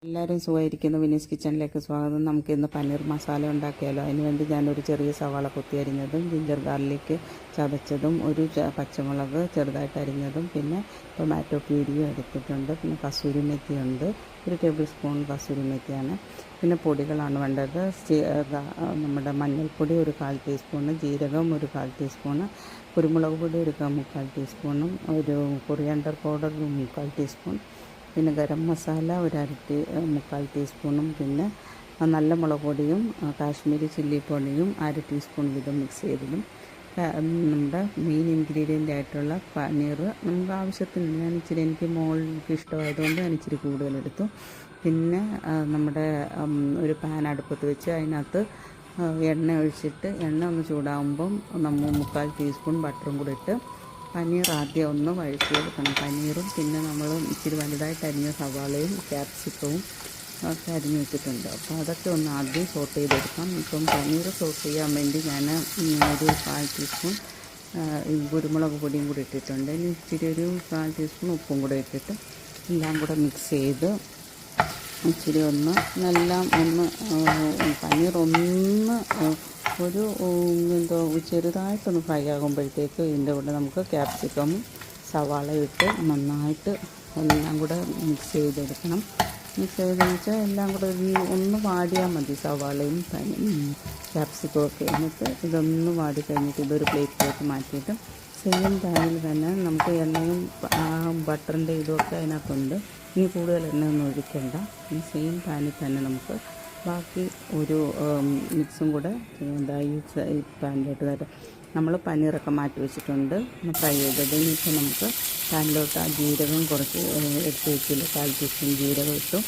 എല്ലാവരും സുഖമായിരിക്കുന്നു. വിനീസ് കിച്ചണിലേക്ക് സ്വാഗതം. നമുക്ക് ഇന്ന് പനീർ മസാല ഉണ്ടാക്കിയാലോ. അതിനുവേണ്ടി ഞാനൊരു ചെറിയ സവാള കൊത്തി അരിഞ്ഞതും ജിഞ്ചർ ഗാർലിക് ചതച്ചതും ഒരു പച്ചമുളക് ചെറുതായിട്ട് അരിഞ്ഞതും പിന്നെ ടൊമാറ്റോ പ്യൂരിയും എടുത്തിട്ടുണ്ട്. പിന്നെ കസൂരി മെത്തിയുണ്ട്, ഒരു ടേബിൾ സ്പൂൺ കസൂരി മെത്തിയാണ്. പിന്നെ പൊടികളാണ് വേണ്ടത്. നമ്മുടെ മഞ്ഞൾപ്പൊടി ഒരു 1/4 ടീസ്പൂണ്, ജീരകം ഒരു 1/4 ടീസ്പൂണ്, കുരുമുളക് പൊടി ഒരു 1/4 ടീസ്പൂണും, ഒരു കൊറിയാണ്ടർ പൗഡർ 1/4 ടീസ്പൂൺ, പിന്നെ ഗരം മസാല ഒരു 1/4 ടീസ്പൂണും, പിന്നെ നല്ല മുളക് പൊടിയും കാശ്മീരി ചില്ലി പൊടിയും 1/2 ടീസ്പൂൺ വീതം മിക്സ് ചെയ്തതും, നമ്മുടെ മെയിൻ ഇൻഗ്രീഡിയൻ്റ് ആയിട്ടുള്ള പനീർ നമുക്ക് ആവശ്യത്തിന്. എനിക്ക് മോൾക്ക് ഇഷ്ടമായതുകൊണ്ട് ഞാൻ ഇച്ചിരി കൂടുതലെടുത്തു. പിന്നെ നമ്മുടെ ഒരു പാൻ അടുപ്പത്ത് വെച്ച് അതിനകത്ത് എണ്ണ ഒഴിച്ചിട്ട് എണ്ണ ഒന്ന് ചൂടാകുമ്പം 3/4 ടീസ്പൂൺ ബട്ടറും കൂടി ഇട്ട് പനീർ ആദ്യം ഒന്ന് വഴറ്റിയെടുക്കണം. പനീറും പിന്നെ നമ്മൾ ഇച്ചിരി വലുതായിട്ട് അരിഞ്ഞ സവാളയും ക്യാപ്സിക്കവും ഒക്കെ അരിഞ്ഞ് വെച്ചിട്ടുണ്ട്. അപ്പോൾ അതൊക്കെ ഒന്ന് ആദ്യം സോട്ട് ചെയ്തെടുക്കാം. ഇപ്പം പനീർ സോട്ട് ചെയ്യാൻ വേണ്ടി ഞാൻ ഒരു 1/4 ടീസ്പൂൺ കുരുമുളക് പൊടിയും കൂടി ഇട്ടിട്ടുണ്ട്. ഇനി ഇച്ചിരി ഒരു 1/4 ടീസ്പൂൺ ഉപ്പും കൂടെ ഇട്ടിട്ട് എല്ലാം കൂടെ മിക്സ് ചെയ്ത് ഇച്ചിരി ഒന്ന് പനീർ ഒന്ന് ഒരു ചെറുതായിട്ടൊന്ന് ഫ്രൈ ആകുമ്പോഴത്തേക്ക് ഇതിൻ്റെ കൂടെ നമുക്ക് ക്യാപ്സിക്കം സവാളയും ഇട്ട് നന്നായിട്ട് എല്ലാം കൂടെ മിക്സ് ചെയ്തെടുക്കണം. മിക്സ് ചെയ്തെന്ന് വെച്ചാൽ എല്ലാം കൂടെ ഒന്ന് വാടിയാൽ മതി, സവാളയും ക്യാപ്സിക്കവും ഒക്കെ. എന്നിട്ട് ഇതൊന്ന് വാടി കഴിഞ്ഞിട്ട് ഇതൊരു പ്ലേറ്റിലേക്ക് മാറ്റിയിട്ട് സെയിം പാനിൽ തന്നെ നമുക്ക് എണ്ണയും ബട്ടറിൻ്റെ ഇതൊക്കെ അതിനകത്തുണ്ട്. ഇനി കൂടുതൽ എണ്ണയൊന്നും ഒഴിക്കണ്ട. ഈ സെയിം പാനിൽ തന്നെ നമുക്ക് ബാക്കി ഒരു മിക്സും കൂടെ ഈ പാനിലോട്ട് തരാം. നമ്മൾ പനീറൊക്കെ മാറ്റി വെച്ചിട്ടുണ്ട് ഫ്രൈ ചെയ്തത്. ഇനിയിപ്പോൾ നമുക്ക് പാനിലോട്ട് ആ ജീരകം കുറച്ച് എടുത്ത് വെച്ചില്ല, 1/4 ടീസ്പൂൺ ജീരകം ഇട്ടു.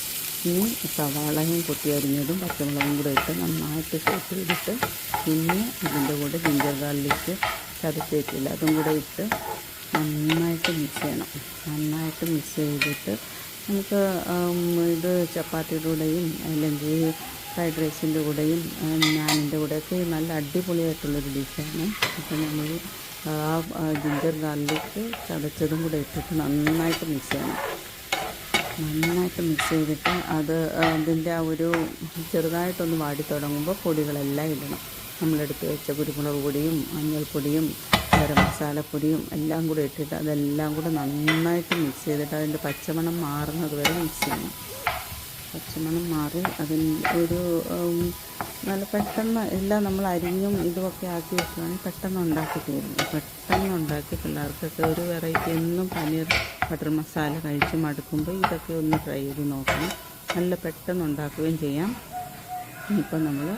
ഇനി സവാളയും കൊത്തി അരിഞ്ഞതും പച്ചമുളകും കൂടെ ഇട്ട് നന്നായിട്ട് സോട്ട് ചെയ്തിട്ട് പിന്നെ ഇതിൻ്റെ കൂടെ ജിഞ്ചർ ഗാർലിക് ചതച്ച് വെച്ചില്ല അതും കൂടെ ഇട്ട് നന്നായിട്ട് മിക്സ് ചെയ്യണം. നന്നായിട്ട് മിക്സ് ചെയ്തിട്ട് നമുക്ക് ഇത് ചപ്പാത്തിയുടെ കൂടെയും അല്ലെങ്കിൽ ഫ്രൈഡ് റൈസിൻ്റെ കൂടെയും നാനിൻ്റെ കൂടെയൊക്കെ നല്ല അടിപൊളിയായിട്ടുള്ളൊരു ഡിഷാണ്. അപ്പോൾ നമ്മൾ ആ ജിഞ്ചർ ഗാർലിക് ചതച്ചതും കൂടെ ഇട്ടിട്ട് നന്നായിട്ട് മിക്സ് ചെയ്യണം. നന്നായിട്ട് മിക്സ് ചെയ്തിട്ട് അതിൻ്റെ ആ ഒരു ചെറുതായിട്ടൊന്ന് വാടി തുടങ്ങുമ്പോൾ പൊടികളെല്ലാം ഇടണം. നമ്മളെടുത്ത് വെച്ച കുരുമുളക് പൊടിയും മഞ്ഞൾപ്പൊടിയും ഗരം മസാലപ്പൊടിയും എല്ലാം കൂടെ ഇട്ടിട്ട് അതെല്ലാം കൂടെ നന്നായിട്ട് മിക്സ് ചെയ്തിട്ട് അതിൻ്റെ പച്ചമണം മാറുന്നത് വരെ മിക്സ് ചെയ്യണം. പച്ചമണം മാറി ഒരു നല്ല പെട്ടെന്ന് എല്ലാം നമ്മൾ അരിഞ്ഞും ഇതുമൊക്കെ ആക്കി വെക്കുകയാണെങ്കിൽ പെട്ടെന്ന് ഉണ്ടാക്കി തീരും. പെട്ടെന്ന് ഉണ്ടാക്കി പിള്ളേർക്കൊക്കെ ഒരു വെറൈറ്റി എന്നും പനീർ ബട്ടർ മസാല കഴിച്ച് മടുക്കുമ്പോൾ ഇതൊക്കെ ഒന്ന് ട്രൈ ചെയ്ത് നോക്കണം. നല്ല പെട്ടെന്ന് ഉണ്ടാക്കുകയും ചെയ്യാം. ഇപ്പം നമ്മൾ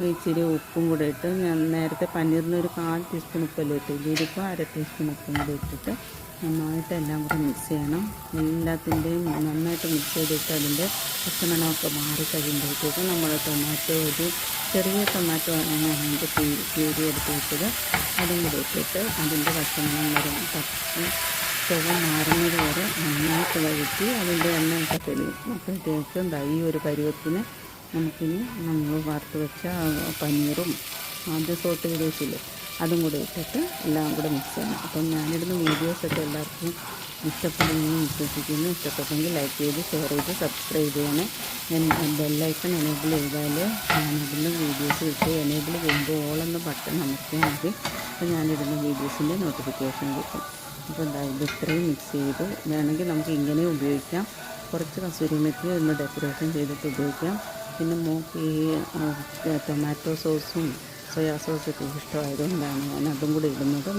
ഇച്ചിരി ഉപ്പും കൂടെ ഇട്ട്, ഞാൻ നേരത്തെ പനീറിന് ഒരു 1/4 ടീസ്പൂൺ ഉപ്പെല്ലാം ഇട്ട്, ഇതിലിപ്പോൾ 1/2 ടീസ്പൂൺ ഉപ്പും കൂടെ ഇട്ടിട്ട് നന്നായിട്ട് എല്ലാം കൂടെ മിക്സ് ചെയ്യണം. എല്ലാത്തിൻ്റെയും നന്നായിട്ട് മിക്സ് ചെയ്തിട്ട് അതിൻ്റെ പച്ചമണമൊക്കെ മാറി കഴിയുമ്പോഴത്തേക്ക് നമ്മൾ ടൊമാറ്റോ ഒരു ചെറിയ ടൊമാറ്റോ ആണ് അതിൻ്റെ പ്യൂരി എടുത്ത് വെച്ചത് അതും കൂടെ ഇട്ടിട്ട് അതിൻ്റെ പച്ചമണം വരും, ചുവ മാറുന്നത് വരെ നന്നായിട്ട് വഴറ്റി അതിൻ്റെ എണ്ണയൊക്കെ തെളിയും. അപ്പോഴത്തേക്കും ഈ ഒരു പരുവത്തിന് നമുക്കിനി നമ്മൾ വറുത്ത് വെച്ച പനീറും ആദ്യം സോട്ട് ചെയ്ത് വെച്ചില്ലേ അതും കൂടെ ഇട്ടിട്ട് എല്ലാം കൂടെ മിക്സ് ചെയ്യണം. അപ്പം ഞാനിടുന്ന വീഡിയോസൊക്കെ എല്ലാവർക്കും ഇഷ്ടപ്പെടുമെന്ന് വിശ്വസിക്കുന്നു. ഇഷ്ടപ്പെട്ടെങ്കിൽ ലൈക്ക് ചെയ്ത് ഷെയർ ചെയ്ത് സബ്സ്ക്രൈബ് ചെയ്യണേ. ബെല്ലൈക്കൺ എനേബിൾ ചെയ്താൽ ഞാനിടുന്ന വീഡിയോസ് കിട്ടും. എനേബിൾ ചെയ്യുമ്പോൾ ഓളെന്ന ബട്ടൺ അമർത്തിയാൽ മതി. അപ്പോൾ ഞാനിടുന്ന വീഡിയോസിൻ്റെ നോട്ടിഫിക്കേഷൻ കിട്ടും. അപ്പോൾ ഇത് ഇത്രയും മിക്സ് ചെയ്ത് വേണമെങ്കിൽ നമുക്ക് ഇങ്ങനെ ഉപയോഗിക്കാം. കുറച്ച് കസൂരി മെത്തി ഒന്ന് ഡെക്കറേഷൻ ചെയ്തിട്ട് ഉപയോഗിക്കാം. പിന്നെ മോൾക്ക് ഈ ടൊമാറ്റോ സോസും സോയാ സോസൊക്കെ ഇഷ്ടമായതുകൊണ്ടാണ് ഞാൻ അതും കൂടി ഇടുന്നത്.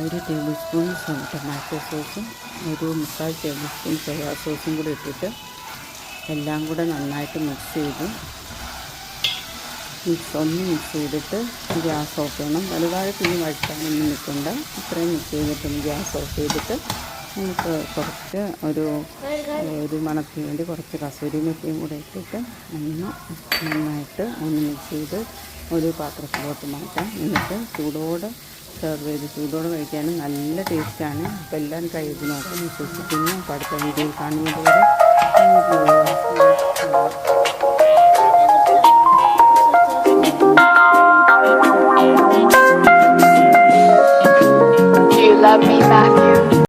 ഒരു ടേബിൾ സ്പൂൺ ടൊമാറ്റോ സോസും ഒരു 3/4 ടേബിൾ സ്പൂൺ സോയാ സോസും കൂടി ഇട്ടിട്ട് എല്ലാം കൂടെ നന്നായിട്ട് മിക്സ് ചെയ്ത് മിക്സ് ചെയ്തിട്ട് ഗ്യാസ് ഓഫ് ചെയ്യണം. വലുതായിട്ട് ഇനി വഴറ്റാനൊന്നും നിൽക്കണ്ട. ഇത്രയും മിക്സ് ചെയ്തിട്ടൊന്ന് ഗ്യാസ് ഓഫ് ചെയ്തിട്ട് നമുക്ക് കുറച്ച് ഒരു മണത്തിന് വേണ്ടി കുറച്ച് കസൂരി മെത്തിയും കൂടെ ഇട്ടിട്ട് നന്നായിട്ട് ഒന്ന് മിക്സ് ചെയ്ത് ഒരു പാത്രത്തിലോട്ട് മാറ്റാം. എന്നിട്ട് ചൂടോടെ സെർവ് ചെയ്ത് ചൂടോടെ കഴിക്കാനും നല്ല ടേസ്റ്റാണ്. അപ്പോൾ എല്ലാം ട്രൈ ചെയ്ത് നോക്കാം വിശ്വസിക്കുന്നു. അപ്പോൾ അടുത്ത വീഡിയോയിൽ കാണുന്നത് വരെ love me, Matthew.